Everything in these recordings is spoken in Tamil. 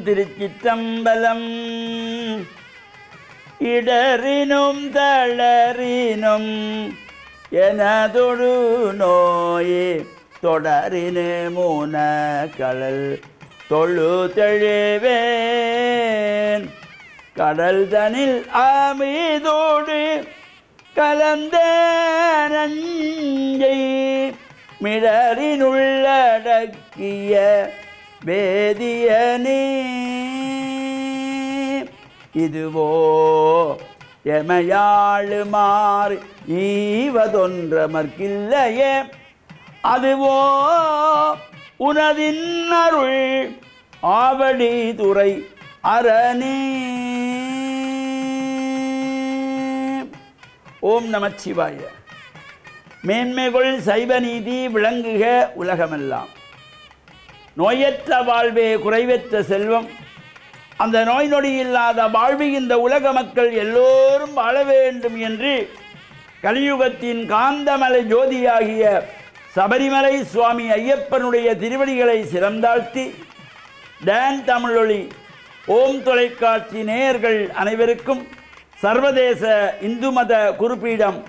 திருச்சிற்றம்பலம். இடறினும் தளறினும் எனதொரு நோயே தொடரினே மூன கடல் தொழு தெழுவேன். கடல் தனில் அமிதோடு கலந்த நஞ்சை மிடறினுள்ளடக்கிய வேதியனே. இதுவோ எமையாளுமாறு ஈவதொன்றமர்க்கில்லையே, அதுவோ உனதின் அருள் ஆவடி துறை அரணே. ஓம் நமச்சிவாய. மேன்மைகள் சைவ நீதி விளங்குக உலகமெல்லாம். நோயற்ற வாழ்வே குறைவற்ற செல்வம். அந்த நோய் நொடி இல்லாத வாழ்வு இந்த உலக மக்கள் எல்லோரும் வாழ வேண்டும் என்று கலியுகத்தின் காந்தமலை ஜோதியாகிய சபரிமலை சுவாமி ஐயப்பனுடைய திருவடிகளை சிறந்தாழ்த்தி டான் தமிழொலி ஓம் தொலைக்காட்சி நேயர்கள் அனைவருக்கும் சர்வதேச இந்து மத குருபீடம்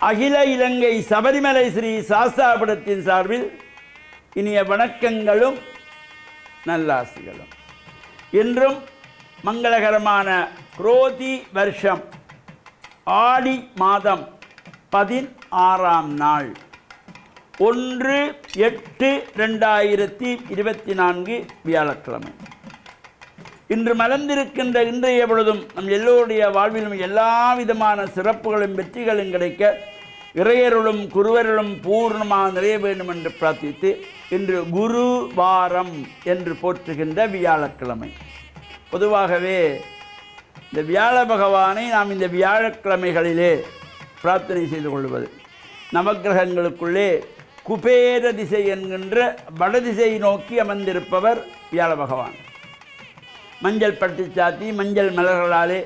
அகில இலங்கை சபரிமலை ஸ்ரீ சாஸ்தாபுரத்தின் சார்பில் இனிய வணக்கங்களும் நல்லாசிகளும். இன்றும் மங்களகரமான குரோதி வருஷம் ஆடி மாதம் 16ஆம் நாள் 1/8/2024 வியாழக்கிழமை. இன்று மலர்ந்திருக்கின்ற இன்றைய பொழுதும் நம் எல்லோருடைய வாழ்விலும் எல்லா விதமான சிறப்புகளும் வெற்றிகளும் கிடைக்க இறையருளும் குருவருளும் பூர்ணமாக நிறைய வேண்டும் என்று பிரார்த்தித்து இன்று குரு வாரம் என்று போற்றுகின்ற வியாழக்கிழமை. பொதுவாகவே இந்த வியாழ பகவானை நாம் இந்த வியாழக்கிழமைகளிலே பிரார்த்தனை செய்து கொள்வது. நவக்கிரகங்களுக்குள்ளே குபேர திசை என்கின்ற வடதிசை நோக்கி அமர்ந்திருப்பவர் வியாழ பகவான். மஞ்சள் பட்டு சாத்தி மஞ்சள் மலர்களாலே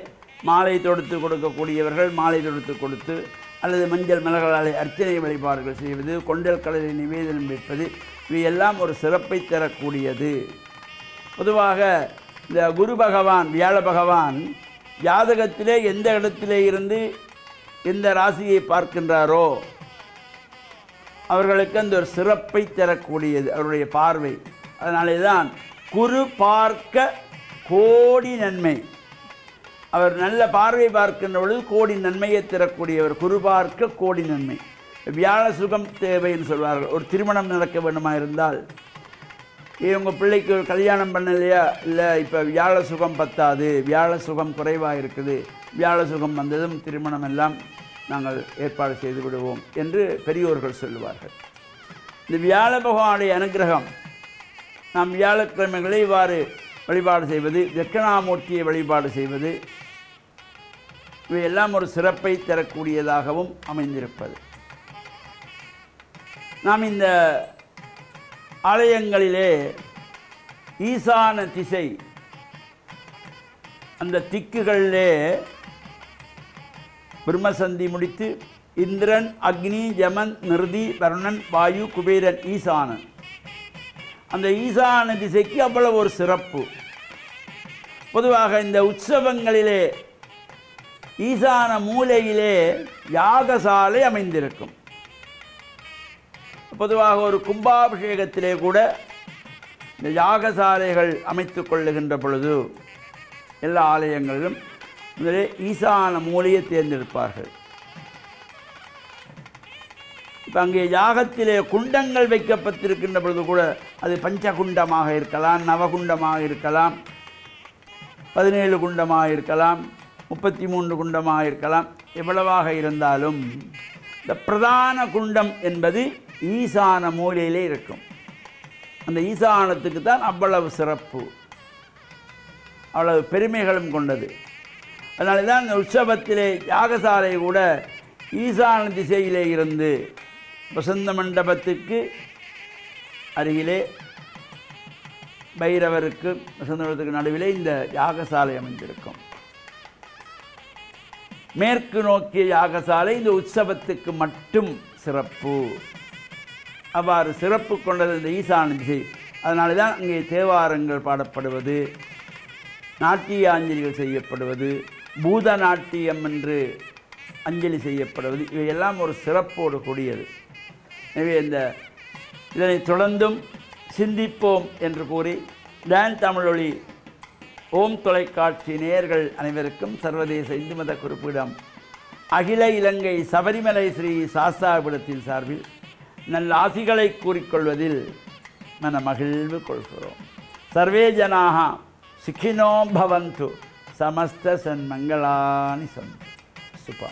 மாலை தொடுத்து கொடுக்கக்கூடியவர்கள் மாலை தொடுத்து கொடுத்து அல்லது மஞ்சள் மலர்களாலே அர்ச்சனை வழிபாடுகள் செய்வது, கொண்டல் கடலை நிவேதனம் வைப்பது, இவையெல்லாம் ஒரு சிறப்பை தரக்கூடியது. பொதுவாக இந்த குரு பகவான் வியாழ பகவான் ஜாதகத்திலே எந்த இடத்திலே இருந்து எந்த ராசியை பார்க்கின்றாரோ அவர்களுக்கு அந்த ஒரு சிறப்பை தரக்கூடியது அவருடைய பார்வை. அதனாலே தான் குரு பார்க்க கோடி நன்மை. அவர் நல்ல பார்வை பார்க்கின்ற பொழுது கோடி நன்மையை தரக்கூடியவர். குரு பார்க்க கோடி நன்மை. வியாழ சுகம் தேவைன்னு சொல்வார்கள். ஒரு திருமணம் நடக்க வேண்டுமா இருந்தால், உங்கள் பிள்ளைக்கு ஒரு கல்யாணம் பண்ணலையா, இல்லை இப்போ வியாழ சுகம் பத்தாது, வியாழ சுகம் குறைவாக இருக்குது, வியாழ சுகம் வந்ததும் திருமணம் எல்லாம் நாங்கள் ஏற்பாடு செய்து விடுவோம் என்று பெரியோர்கள் சொல்லுவார்கள். இந்த வியாழ பகவானுடைய அனுகிரகம் நாம் வியாழக்கிழமைகளை இவ்வாறு வழிபாடு செய்வது, தட்சிணாமூர்த்தியை வழிபாடு செய்வது, இவையெல்லாம் ஒரு சிறப்பை தரக்கூடியதாகவும் அமைந்திருப்பது. நாம் இந்த ஆலயங்களிலே ஈசான திசை அந்த திக்குகளிலே பிரம்மசந்தி முடித்து இந்திரன், அக்னி, யமன், நிருதி, வருணன், வாயு, குபேரன், ஈசானன். அந்த ஈசான திசைக்கு அவ்வளவு ஒரு சிறப்பு. பொதுவாக இந்த உற்சவங்களிலே ஈசான மூலையிலே யாகசாலை அமைந்திருக்கும். பொதுவாக ஒரு கும்பாபிஷேகத்திலே கூட இந்த யாகசாலைகள் அமைத்து கொள்ளுகின்ற பொழுது எல்லா ஆலயங்களிலும் முதலே ஈசான மூலையை தேர்ந்தெடுப்பார்கள். இப்போ அங்கே யாகத்திலே குண்டங்கள் வைக்கப்பட்டிருக்கின்ற பொழுது கூட அது பஞ்சகுண்டமாக இருக்கலாம், நவகுண்டமாக இருக்கலாம், 17 குண்டமாக இருக்கலாம், 33 குண்டமாக இருக்கலாம். எவ்வளவாக இருந்தாலும் இந்த பிரதான குண்டம் என்பது ஈசான மூலையிலே இருக்கும். அந்த ஈசானத்துக்கு தான் அவ்வளவு சிறப்பு, அவ்வளவு பெருமைகளும் கொண்டது. அதனால தான் இந்த உற்சவத்திலே யாகசாலை கூட ஈசான திசையிலே இருந்து வசந்த மண்டபத்துக்கு அருகிலே பைரவருக்கு வசந்த மண்டபத்துக்கு நடுவிலே இந்த யாகசாலை அமைந்திருக்கும். மேற்கு நோக்கிய யாகசாலை இந்த உற்சவத்துக்கு மட்டும் சிறப்பு. அவ்வாறு சிறப்பு கொண்டது இந்த ஈசான திசை. அதனால தான் இங்கே தேவாரங்கள் பாடப்படுவது, நாட்டியாஞ்சலிகள் செய்யப்படுவது, பூத நாட்டியம் என்று அஞ்சலி செய்யப்படுவது, இவையெல்லாம் ஒரு சிறப்போடு கூடியது. எனவே இதனை தொடர்ந்தும் சிந்திப்போம் என்று கூறி டான் தமிழொலி ஓம் தொலைக்காட்சி நேயர்கள் அனைவருக்கும் சர்வதேச இந்து மத குறிப்பிடம் அகில இலங்கை சபரிமலை ஸ்ரீ சாஸ்தாபீடத்தின் சார்பில் நல்ல ஆசிகளை கூறிக்கொள்வதில் மன மகிழ்வு கொள்கிறோம். சர்வே ஜனாக சுகினோ பவந்து, சமஸ்த சன்மங்களானி சந்து. சுபா.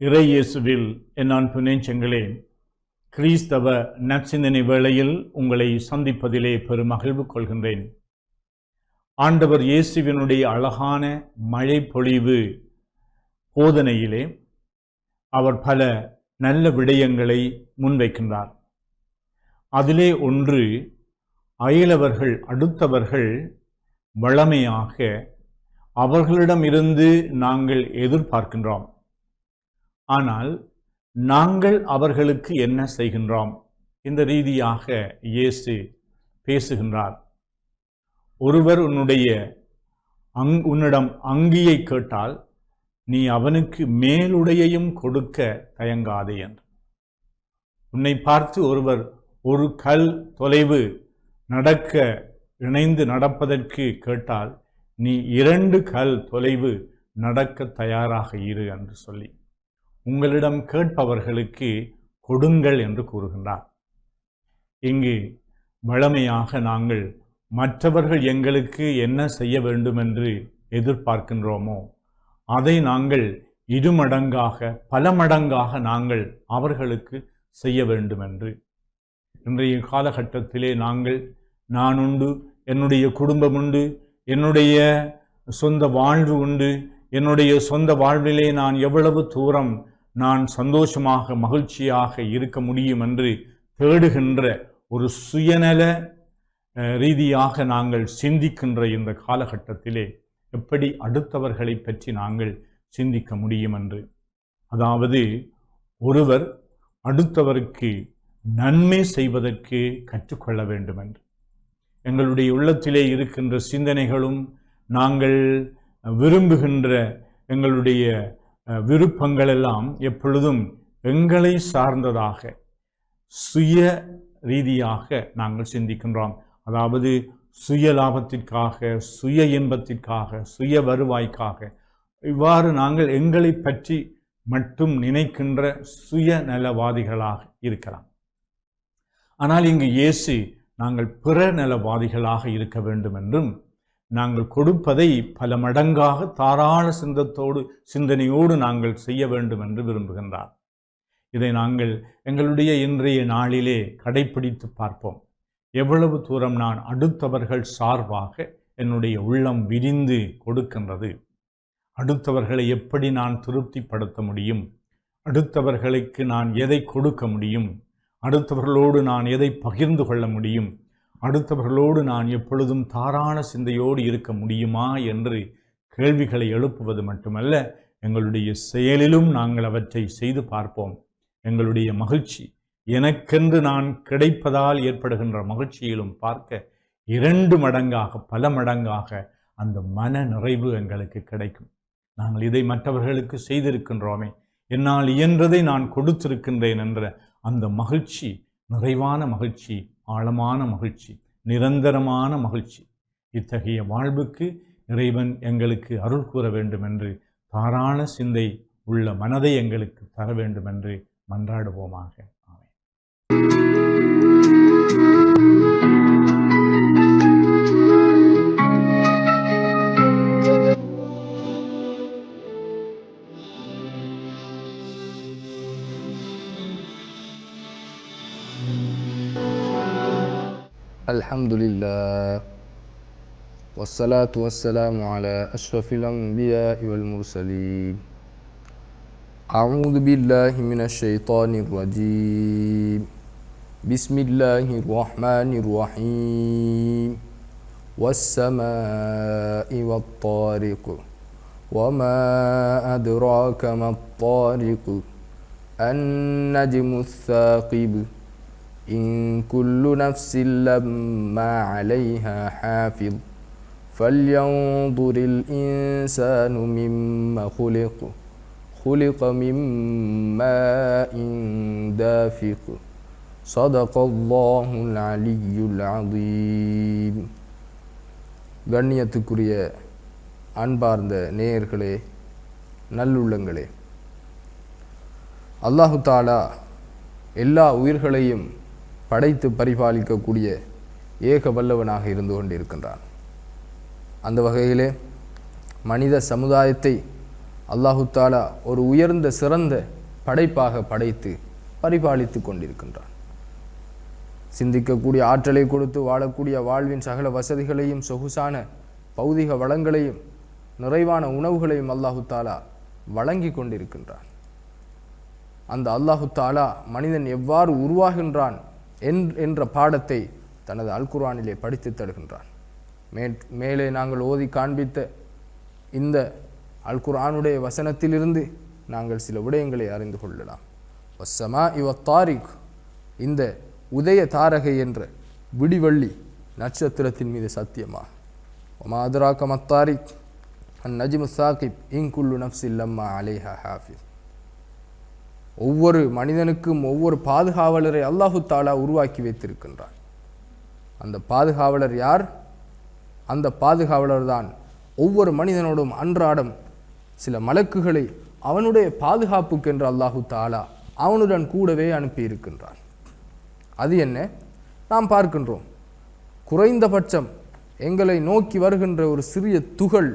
இறை இயேசுவில் என் அன்பு நெஞ்சங்களே, கிறிஸ்தவ நற்சிந்தனை வேளையில் உங்களை சந்திப்பதிலே பெருமகிழ்வு கொள்கின்றேன். ஆண்டவர் இயேசுவினுடைய அழகான மழை பொழிவு போதனையிலே அவர் பல நல்ல விடயங்களை முன்வைக்கின்றார். அதிலே ஒன்று, அயலவர்கள் அடுத்தவர்கள் வளமையாக அவர்களிடமிருந்து நாங்கள் எதிர்பார்க்கின்றோம். ஆனால் நாங்கள் அவர்களுக்கு என்ன செய்கின்றோம்? இந்த ரீதியாக இயேசு பேசுகின்றார். ஒருவர் உன்னிடம் அங்கியை கேட்டால் நீ அவனுக்கு மேலுடையையும் கொடுக்க தயங்காதே என்று. உன்னை பார்த்து ஒருவர் ஒரு கல் தொலைவு இணைந்து நடப்பதற்கு கேட்டால் நீ 2 கல் தொலைவு நடக்க தயாராக இரு என்று சொல்லி உங்களிடம் கேட்பவர்களுக்கு கொடுங்கள் என்று கூறுகின்றார். இங்கு வழமையாக நாங்கள் மற்றவர்கள் எங்களுக்கு என்ன செய்ய வேண்டும் என்று எதிர்பார்க்கின்றோமோ அதை நாங்கள் 2 மடங்காக பல மடங்காக நாங்கள் அவர்களுக்கு செய்ய வேண்டும் என்று. இன்றைய காலகட்டத்திலே நான் உண்டு, என்னுடைய குடும்பம் உண்டு, என்னுடைய சொந்த வாழ்வு உண்டு, என்னுடைய சொந்த வாழ்விலே நான் எவ்வளவு தூரம் நான் சந்தோஷமாக மகிழ்ச்சியாக இருக்க முடியும் என்று தேடுகின்ற ஒரு சுயநல ரீதியாக நாங்கள் சிந்திக்கின்ற இந்த காலகட்டத்திலே எப்படி அடுத்தவர்களை பற்றி நாங்கள் சிந்திக்க முடியும் என்று. அதாவது ஒருவர் அடுத்தவருக்கு நன்மை செய்வதற்கு கற்றுக்கொள்ள வேண்டும் என்று. எங்களுடைய உள்ளத்திலே இருக்கின்ற சிந்தனைகளும் நாங்கள் விரும்புகின்ற எங்களுடைய விருப்பங்கள் எல்லாம் எப்பொழுதும் எங்களை சார்ந்ததாக சுய ரீதியாக நாங்கள் சிந்திக்கின்றோம். அதாவது சுய லாபத்திற்காக, சுய இன்பத்திற்காக, சுய வருவாய்க்காக, இவ்வாறு நாங்கள் எங்களை பற்றி மட்டும் நினைக்கின்ற சுயநலவாதிகளாக இருக்கலாம். ஆனால் இங்கு இயேசு நாங்கள் பிற நலவாதிகளாக இருக்க வேண்டும் என்றும், நாங்கள் கொடுப்பதை பல மடங்காக தாராள சிந்தனையோடு நாங்கள் செய்ய வேண்டும் என்று விரும்புகின்றார். இதை நாங்கள் எங்களுடைய இன்றைய நாளிலே கடைப்பிடித்து பார்ப்போம். எவ்வளவு தூரம் நான் அடுத்தவர்கள் சார்பாக என்னுடைய உள்ளம் விரிந்து கொடுக்கின்றது? அடுத்தவர்களை எப்படி நான் திருப்திப்படுத்த முடியும்? அடுத்தவர்களுக்கு நான் எதை கொடுக்க முடியும்? அடுத்தவர்களோடு நான் எதை பகிர்ந்து கொள்ள முடியும்? அடுத்தவர்களோடு நான் எப்பொழுதும் தாராள சிந்தையோடு இருக்க முடியுமா என்று கேள்விகளை எழுப்புவது மட்டுமல்ல, எங்களுடைய செயலிலும் நாங்கள் அவற்றை செய்து பார்ப்போம். எங்களுடைய மகிழ்ச்சி, எனக்கென்று நான் கிடைப்பதால் ஏற்படுகின்ற மகிழ்ச்சியிலும் பார்க்க 2 மடங்காக பல மடங்காக அந்த மன நிறைவு எங்களுக்கு கிடைக்கும். நாங்கள் இதை மற்றவர்களுக்கு செய்திருக்கின்றோமே, என்னால் இயன்றதை நான் கொடுத்திருக்கின்றேன் என்ற அந்த மகிழ்ச்சி நிறைவான மகிழ்ச்சி, ஆழமான மகிழ்ச்சி, நிரந்தரமான மகிழ்ச்சி. இத்தகைய வாழ்வுக்கு இறைவன் எங்களுக்கு அருள் கூற வேண்டும் என்று, தாராள சிந்தை உள்ள மனதை எங்களுக்கு தர வேண்டும் என்று மன்றாடுவோமாக. ஆமென். Alhamdulillah, wassalatu wassalamu ala ashrafil anbiya wal mursalin. A'udzu billahi minasy syaithanir rajim. Bismillahirrahmanirrahim. والسماء والطارق وما أدراك ما الطارق النجم الثاقب إن كل نفس لما عليها حافظ فلينظر الإنسان مما خلق من ماء دافق صدق الله العلي العظيم. கண்ணியத்துக்குரிய அன்பார்ந்த நேயர்களே, நல்லுள்ளங்களே, அல்லாஹு தாலா எல்லா உயிர்களையும் படைத்து பரிபாலிக்கக்கூடிய ஏக வல்லவனாக இருந்து கொண்டிருக்கின்றான். அந்த வகையிலே மனித சமுதாயத்தை அல்லாஹு தாலா ஒரு உயர்ந்த சிறந்த படைப்பாக படைத்து பரிபாலித்து கொண்டிருக்கின்றான். சிந்திக்கக்கூடிய ஆற்றலை கொடுத்து வாழக்கூடிய வாழ்வின் சகல வசதிகளையும் சொகுசான பௌதிக வளங்களையும் நிறைவான உணவுகளையும் அல்லாஹு தாலா வழங்கி கொண்டிருக்கின்றான். அந்த அல்லாஹு தாலா மனிதன் எவ்வாறு உருவாகின்றான் என்ற பாடத்தை தனது அல் குர்ஆனிலே படித்து தருகின்றான். மேலே நாங்கள் ஓதி காண்பித்த இந்த அல் குர்ஆனுடைய வசனத்திலிருந்து நாங்கள் சில விடயங்களை அறிந்து கொள்ளலாம். வஸ்ஸமாஇ வத்தாரிக், இந்த உதய தாரகை என்ற விடிவள்ளி நட்சத்திரத்தின் மீது சத்தியமா. வமா அத்ராக மத்தாரிக் அந்நஜ்மு ஸாகிப் இன் குல்லு நஃப்ஸின் லம்மா அலைஹா ஹாஃபிஸ். ஒவ்வொரு மனிதனுக்கும் ஒவ்வொரு பாதுகாவலரை அல்லாஹு தாலா உருவாக்கி வைத்திருக்கின்றான். அந்த பாதுகாவலர் யார்? அந்த பாதுகாவலர் தான் ஒவ்வொரு மனிதனோடும் அன்றாடம் சில மலக்குகளை அவனுடைய பாதுகாப்புக்கு என்று அல்லாஹு தாலா அவனுடன் கூடவே அனுப்பியிருக்கின்றான். அது என்ன? நாம் பார்க்கின்றோம், குறைந்தபட்சம் எங்களை நோக்கி வருகின்ற ஒரு சிறிய துகள்,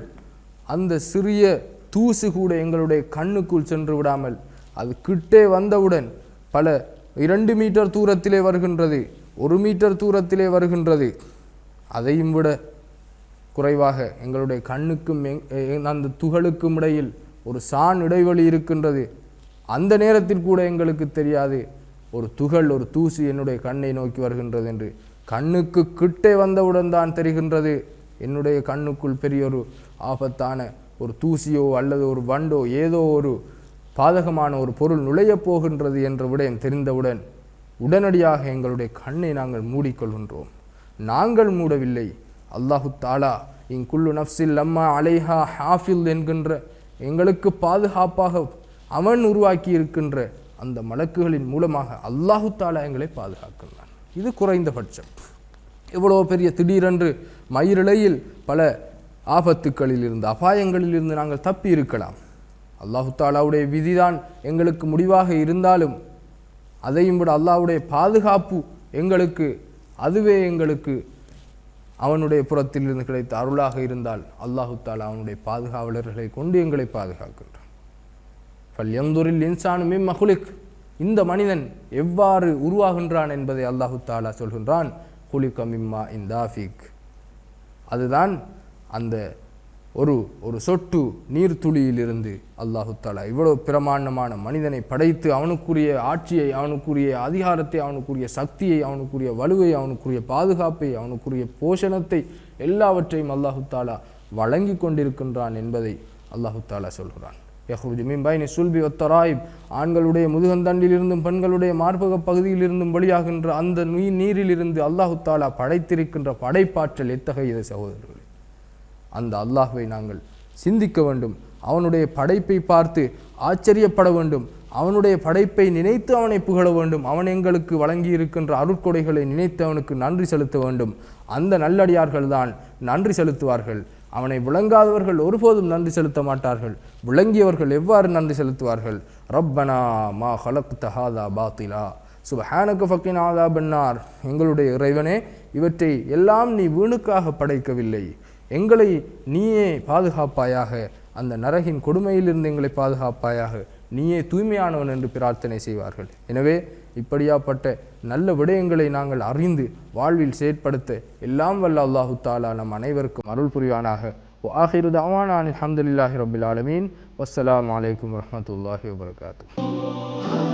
அந்த சிறிய தூசு கூட எங்களுடைய கண்ணுக்குள் சென்று விடாமல் அது கிட்டே வந்தவுடன் பல 2 மீட்டர் தூரத்திலே வருகின்றது, 1 மீட்டர் தூரத்திலே வருகின்றது, அதையும் விட குறைவாக எங்களுடைய கண்ணுக்கும் அந்த துகளுக்கும் இடையில் ஒரு சான் இடைவெளி இருக்கின்றது. அந்த நேரத்தில் கூட எங்களுக்கு தெரியாது ஒரு துகள், ஒரு தூசி என்னுடைய கண்ணை நோக்கி வருகின்றது என்று. கண்ணுக்கு கிட்டே வந்தவுடன் தான் தெரிகின்றது என்னுடைய கண்ணுக்குள் பெரிய ஒரு ஆபத்தான ஒரு தூசியோ அல்லது ஒரு வண்டோ ஏதோ ஒரு பாதகமான ஒரு பொருள் நுழையப் போகின்றது என்ற விடயம் தெரிந்தவுடன் உடனடியாக எங்களுடைய கண்ணை நாங்கள் மூடிக்கொள்கின்றோம். நாங்கள் மூடவில்லை, அல்லாஹு தாலா இன் குல்லு நஃப்ஸில் லம்மா அலைஹா ஹாஃபில் என்கின்ற எங்களுக்கு பாதுகாப்பாக அவன் உருவாக்கி இருக்கின்ற அந்த மலக்குகளின் மூலமாக அல்லாஹு தாலா எங்களை பாதுகாக்கின்றான். இது குறைந்தபட்சம். எவ்வளோ பெரிய திடீரென்று மயிரிழையில் பல ஆபத்துக்களில் இருந்து அபாயங்களில் இருந்து நாங்கள் தப்பி இருக்கலாம். அல்லாஹு தாலாவுடைய விதிதான் எங்களுக்கு முடிவாக இருந்தாலும் அதையும் விட அல்லாஹ்வுடைய பாதுகாப்பு எங்களுக்கு, அதுவே எங்களுக்கு அவனுடைய புறத்தில் இருந்து கிடைத்த அருளாக இருந்தால் அல்லாஹு தாலா அவனுடைய பாதுகாவலர்களை கொண்டு எங்களை பாதுகாக்கின்றான். ஃபல்யன்துரில் இன்சானு மிம்ம குலிக், இந்த மனிதன் எவ்வாறு உருவாகின்றான் என்பதை அல்லாஹு தாலா சொல்கின்றான். குலிக மிம்மா இந்தாஃபிக், அதுதான் அந்த ஒரு சொட்டு நீர்த்துளியிலிருந்து அல்லாஹு தாலா இவ்வளவு பிரமாண்டமான மனிதனை படைத்து அவனுக்குரிய ஆட்சியை, அவனுக்குரிய அதிகாரத்தை, அவனுக்குரிய சக்தியை, அவனுக்குரிய வலுவை, அவனுக்குரிய பாதுகாப்பை, அவனுக்குரிய போஷணத்தை எல்லாவற்றையும் அல்லாஹு தாலா வழங்கி கொண்டிருக்கின்றான் என்பதை அல்லாஹு தாலா சொல்கிறான். யஹ்ருஜு மின் பைனி சுல்பி வத்தராயிப், ஆண்களுடைய முதுகந்தண்டிலிருந்தும் பெண்களுடைய மார்பக பகுதியிலிருந்தும் வெளியாகின்ற அந்த நீரிலிருந்து அல்லாஹு தாலா படைத்திருக்கின்ற படைப்பாற்றல் எத்தகையது சகோதரர்களே! அந்த அல்லாஹ்வை நாங்கள் சிந்திக்க வேண்டும். அவனுடைய படைப்பை பார்த்து ஆச்சரியப்பட வேண்டும். அவனுடைய படைப்பை நினைத்து அவனை புகழ வேண்டும். அவன் எங்களுக்கு வழங்கி இருக்கின்ற அருட்கொடைகளை நினைத்து அவனுக்கு நன்றி செலுத்த வேண்டும். அந்த நல்லடியார்கள் தான் நன்றி செலுத்துவார்கள். அவனை விளங்காதவர்கள் ஒருபோதும் நன்றி செலுத்த மாட்டார்கள். விளங்கியவர்கள் எவ்வாறு நன்றி செலுத்துவார்கள்? ரப்பனா மா ஹலக்த ஹாதா பாத்திலா சுப்ஹானக ஃபக்கினா அஸாபன்னார், எங்களுடைய இறைவனே, இவற்றை எல்லாம் நீ வீணுக்காக படைக்கவில்லை, எங்களை நீயே பாதுகாப்பாயாக, அந்த நரகின் கொடுமையிலிருந்து எங்களை பாதுகாப்பாயாக, நீயே தூய்மையானவன் என்று பிரார்த்தனை செய்வார்கள். எனவே இப்படியாப்பட்ட நல்ல விடயங்களை நாங்கள் அறிந்து வாழ்வில் செயற்படுத்த எல்லாம் வல்ல அல்லாஹு தாலா நம் அனைவருக்கும் அருள் புரிவானாக. ஆஹிரு தஅவானா அல்ஹம்துலில்லாஹி ரப்பில் ஆலமீன். வஸ்ஸலாமு அலைக்கும் வரஹ்மத்துல்லாஹி வபரகாத்துஹு.